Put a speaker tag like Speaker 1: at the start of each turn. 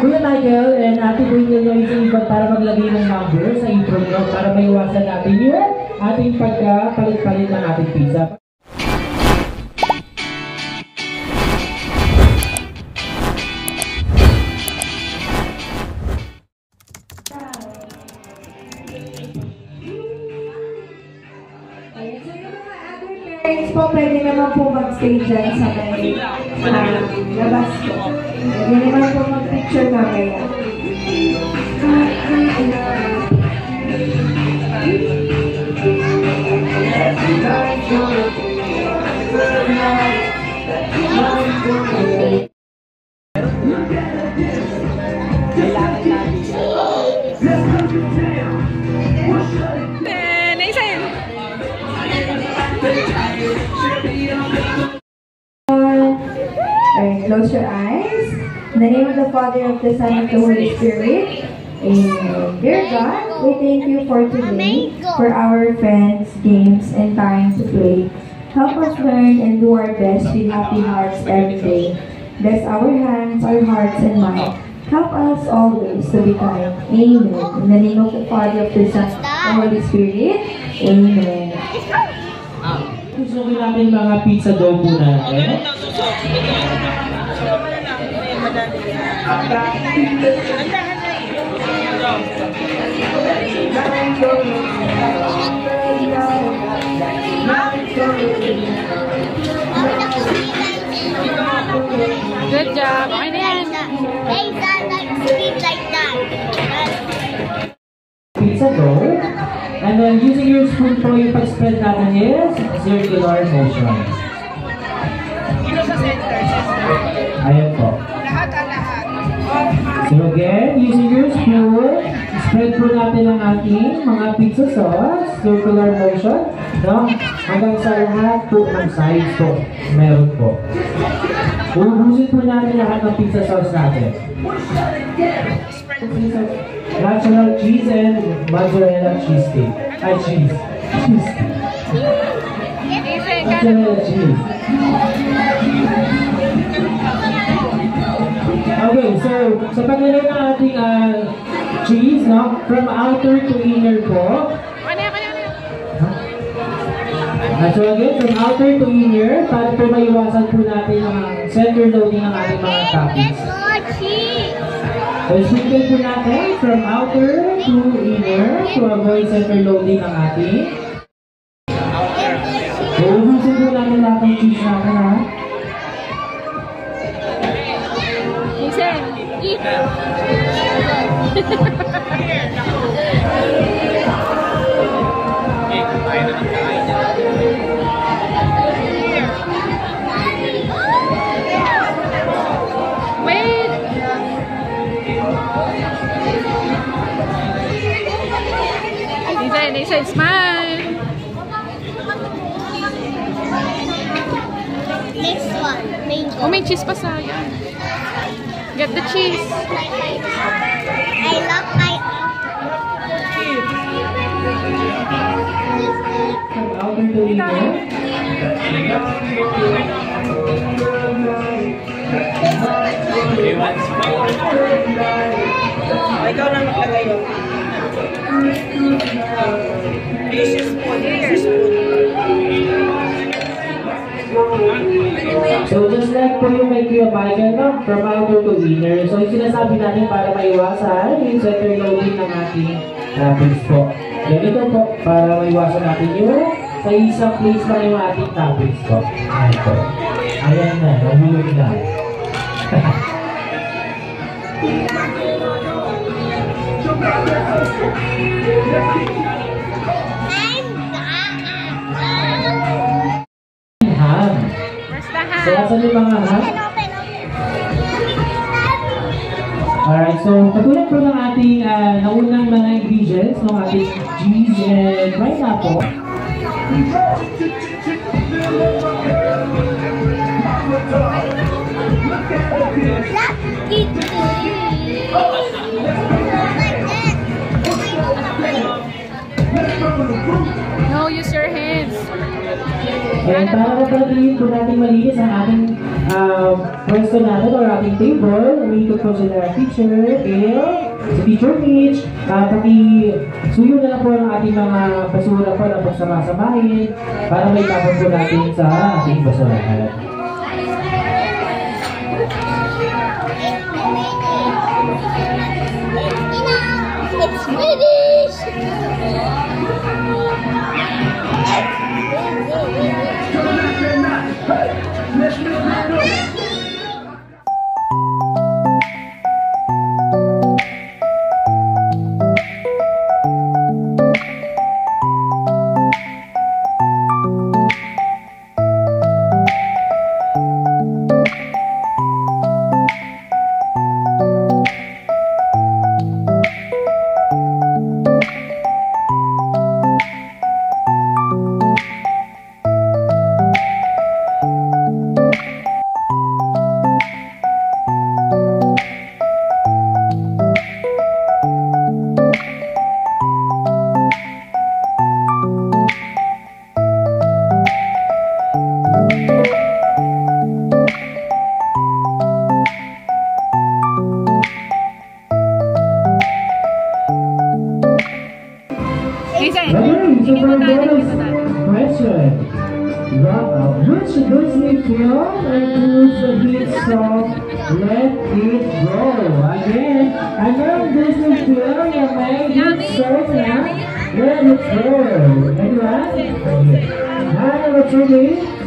Speaker 1: Kuya Michael and Ate Brinil nyo isang iba para maglagay ng number sa intro nyo para maiwasan natin yung ating pagka-palit-palit ng ating pizza.
Speaker 2: Parents po, pwede naman po mag-stay dyan sa may labas po. Pwede naman po mag-picture mamaya. Close your eyes. In the name of the Father, of the Son, and of the Holy Spirit. Amen. Dear God, we thank you for today, for our friends, games, and time to play. Help us learn and do our best with happy hearts every day. Bless our hands, our hearts, and mind. Help us always to be kind. Amen. In the name of the Father, of the Son, and of the Holy Spirit. Amen.
Speaker 1: Gusto natin mga pizza dough po natin.
Speaker 3: Good job. Okay na yan.
Speaker 1: Pizza dough. And then using your spoon po yung pag-spread natin is circular motion. Ayan po. So again, using your spoon, spread po natin ang ating mga pizza sauce, circular motion, no? Hanggang sa lahat po ng size po, meron po. Ubusin po natin lahat ng pizza sauce natin. Natural cheese and mozzarella cheese steak. Cheese. Mozzarella cheese. Okay, so sa paglagay ng ating cheese, no? From outer to inner po. So again, from outer to inner, para po maiwasan po natin ang center loading ng ating mga toppings. So sprinkle po natin from outer to inner to avoid center loading ng ating. So ubusin po natin lahat ng cheese natin, ha?
Speaker 3: Nathan, smile.
Speaker 4: Next one, mango.
Speaker 3: Oh, may cheese pa sayang. Get the cheese.
Speaker 4: I love my
Speaker 5: ikaw na maglagay yun. Here's your spoon. Here's your spoon.
Speaker 1: So just like po yung may Kuya Michael, no? From outer to inner. So yung sinasabi natin para maiwasan yung center loading ng ating toppings po. Ganito po, para maiwasan natin yung sa isang place lang yung ating toppings po. Ayan po. Ayan na, nahulog na. Ham.
Speaker 3: Where's the ham?
Speaker 1: So, asan yung mga ham? Alright, so katulad po ng ating naunang mga ingredients ng ating cheese and pineapple.
Speaker 3: No, use your hands.
Speaker 1: And para mapagiging po natin malinis ang ating pwesto natin or ating table, umiikot po sila teacher, Bill, si Teacher Mitch, paki-suyo na lang po ang ating mga basura po na pagsama-samahin para may tapon po natin sa ating basurahan.
Speaker 4: It's finished!
Speaker 3: Jason,
Speaker 1: Okay, so
Speaker 3: tingin
Speaker 1: for
Speaker 3: mo tayo,
Speaker 1: bonus
Speaker 3: tingin mo tayo.
Speaker 1: question, which Disney film includes the hit song Let It Go? Again, anong Disney film na may hit song na Let It Go? Anyone? Number 2,